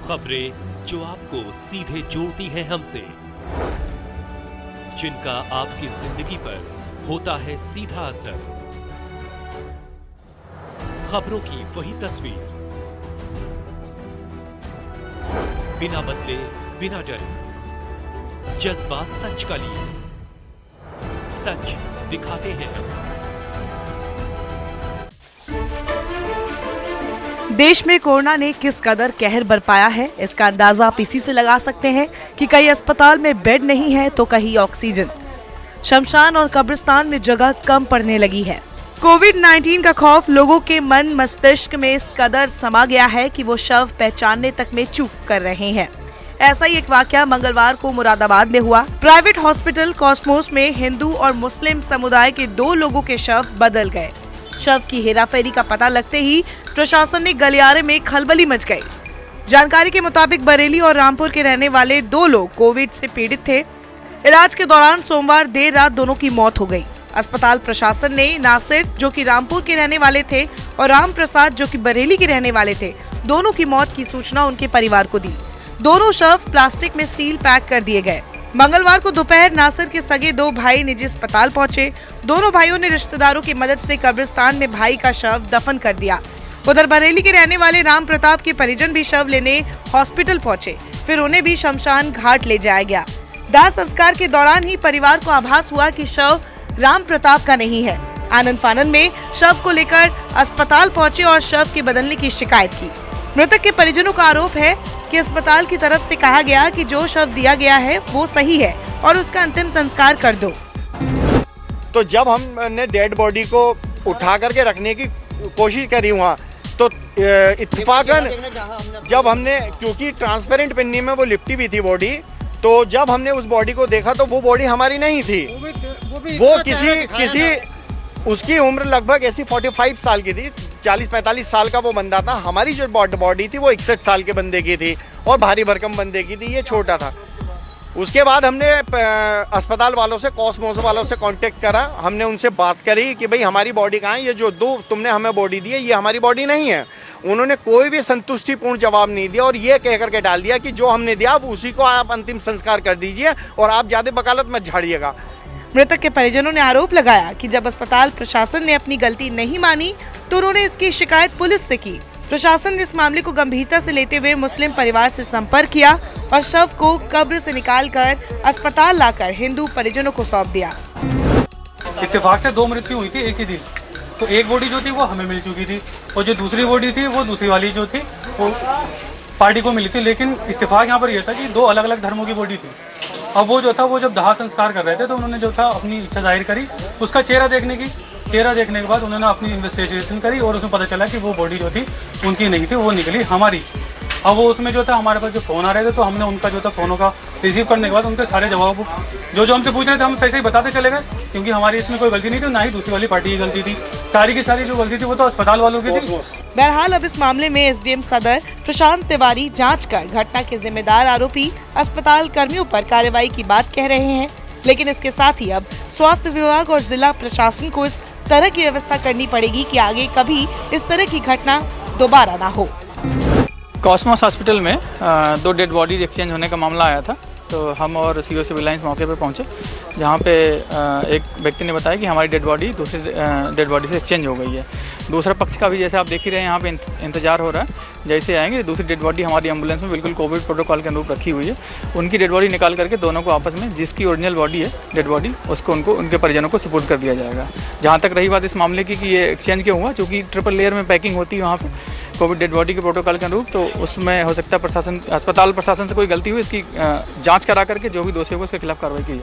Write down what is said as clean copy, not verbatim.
खबरें जो आपको सीधे जोड़ती हैं हमसे, जिनका आपकी जिंदगी पर होता है सीधा असर। खबरों की वही तस्वीर, बिना बदले बिना डरे, जज्बा सच का लिए, सच दिखाते हैं हम। देश में कोरोना ने किस कदर कहर बरपाया है, इसका अंदाजा आप इसी से लगा सकते हैं कि कई अस्पताल में बेड नहीं है तो कहीं ऑक्सीजन। शमशान और कब्रिस्तान में जगह कम पड़ने लगी है। कोविड-19 का खौफ लोगों के मन मस्तिष्क में इस कदर समा गया है कि वो शव पहचानने तक में चूक कर रहे हैं। ऐसा ही एक वाकया मंगलवार को मुरादाबाद में हुआ। प्राइवेट हॉस्पिटल कॉस्मोस में हिंदू और मुस्लिम समुदाय के 2 लोगों के शव बदल गए। शव की हेराफेरी का पता लगते ही प्रशासन ने गलियारे में खलबली मच गई। जानकारी के मुताबिक बरेली और रामपुर के रहने वाले 2 लोग कोविड से पीड़ित थे। इलाज के दौरान सोमवार देर रात दोनों की मौत हो गई। अस्पताल प्रशासन ने नासिर, जो कि रामपुर के रहने वाले थे, और राम प्रसाद, जो कि बरेली के रहने वाले थे, दोनों की मौत की सूचना उनके परिवार को दी। दोनों शव प्लास्टिक में सील पैक कर दिए गए। मंगलवार को दोपहर नासिर के सगे 2 भाई निजी अस्पताल पहुंचे। दोनों भाइयों ने रिश्तेदारों की मदद से कब्रिस्तान में भाई का शव दफन कर दिया। उधर बरेली के रहने वाले राम प्रताप के परिजन भी शव लेने हॉस्पिटल पहुंचे, फिर उन्हें भी शमशान घाट ले जाया गया। दाह संस्कार के दौरान ही परिवार को आभास हुआ कि शव राम प्रताप का नहीं है। आनंद फानन में शव को लेकर अस्पताल पहुंचे और शव के बदलने की शिकायत की। मृतक के परिजनों का आरोप है कि अस्पताल की तरफ से कहा गया कि जो शव दिया गया है वो सही है और उसका अंतिम संस्कार कर दो। तो जब हमने डेड बॉडी को उठा करके रखने की कोशिश करी वहाँ, तो इत्तेफाकन जब हमने, क्योंकि ट्रांसपेरेंट पन्नी में वो लिपटी हुई थी बॉडी, तो जब हमने उस बॉडी को देखा तो वो बॉडी हमारी नहीं थी। वो किसी उसकी उम्र लगभग ऐसी 45 साल की थी, 40-45 साल का वो बंदा था। हमारी जो बॉडी थी वो 61 साल के बंदे की थी और भारी भरकम बंदे की थी, ये छोटा था। उसके बाद हमने अस्पताल वालों से, कॉस्मोस वालों से कांटेक्ट करा। हमने उनसे बात करी कि भाई हमारी बॉडी कहाँ है, ये जो 2 तुमने हमें बॉडी दी है ये हमारी बॉडी नहीं है। उन्होंने कोई भी संतुष्टिपूर्ण जवाब नहीं दिया और ये कह करके डाल दिया कि जो हमने दिया उसी को आप अंतिम संस्कार कर दीजिए और आप ज़्यादा वकालत मत झाड़िएगा। मृतक के परिजनों ने आरोप लगाया कि जब अस्पताल प्रशासन ने अपनी गलती नहीं मानी तो उन्होंने इसकी शिकायत पुलिस से की। प्रशासन ने इस मामले को गंभीरता से लेते हुए मुस्लिम परिवार से संपर्क किया और शव को कब्र से निकालकर अस्पताल लाकर हिंदू परिजनों को सौंप दिया। इत्तेफाक से 2 मृत्यु हुई थी एक ही दिन। तो एक बॉडी जो थी वो हमें मिल चुकी थी और जो दूसरी बॉडी थी वो दूसरी वाली जो थी वो पार्टी को मिली थी। लेकिन इत्तेफाक यहाँ पर यह था कि 2 अलग अलग धर्मों की बॉडी थी। अब वो जो था, वो जब दाह संस्कार कर रहे थे तो उन्होंने जो था अपनी इच्छा जाहिर करी उसका चेहरा देखने के बाद उन्होंने अपनी इन्वेस्टिगेशन करी और उसमें पता चला कि वो बॉडी जो थी उनकी नहीं थी, वो निकली हमारी। अब वो उसमें जो था हमारे पास जो फ़ोन आ रहे थे तो हमने उनका जो था फ़ोनों का रिसीव करने के बाद उनके सारे जवाब जो हमसे पूछ रहे थे हम सही बताते चले गए, क्योंकि हमारी इसमें कोई गलती नहीं थी, ना ही दूसरी वाली पार्टी की गलती थी। सारी की सारी जो गलती थी वो तो अस्पताल वालों की थी। बहरहाल अब इस मामले में एसडीएम सदर प्रशांत तिवारी जांच कर घटना के जिम्मेदार आरोपी अस्पताल कर्मियों पर कार्रवाई की बात कह रहे हैं। लेकिन इसके साथ ही अब स्वास्थ्य विभाग और जिला प्रशासन को इस तरह की व्यवस्था करनी पड़ेगी कि आगे कभी इस तरह की घटना दोबारा ना हो। कॉस्मोस हॉस्पिटल में 2 डेड बॉडी एक्सचेंज होने का मामला आया था, तो हम और सीओ सिविल लाइंस मौके पर पहुंचे, जहां पे एक व्यक्ति ने बताया कि हमारी डेड बॉडी दूसरी डेड बॉडी से एक्सचेंज हो गई है। दूसरा पक्ष का भी, जैसे आप देख ही रहे हैं, यहाँ पे इंतजार हो रहा है। जैसे आएंगे दूसरी डेड बॉडी हमारी एम्बुलेंस में बिल्कुल कोविड प्रोटोकॉल के अनुरूप रखी हुई है। उनकी डेड बॉडी निकाल करके दोनों को आपस में, जिसकी ओरिजिनल बॉडी है डेड बॉडी, उसको उनके परिजनों को सुपुर्द कर दिया जाएगा। जहाँ तक रही बात इस मामले की कि ये एक्सचेंज क्यों हुआ, चूँकि ट्रिपल लेयर में पैकिंग होती है वहाँ पर कोविड डेड बॉडी के प्रोटोकॉल के अनुरूप, तो उसमें हो सकता है अस्पताल प्रशासन से कोई गलती हुई। इसकी जाँच करा करके जो भी दोषी होगा उसके खिलाफ कार्रवाई की।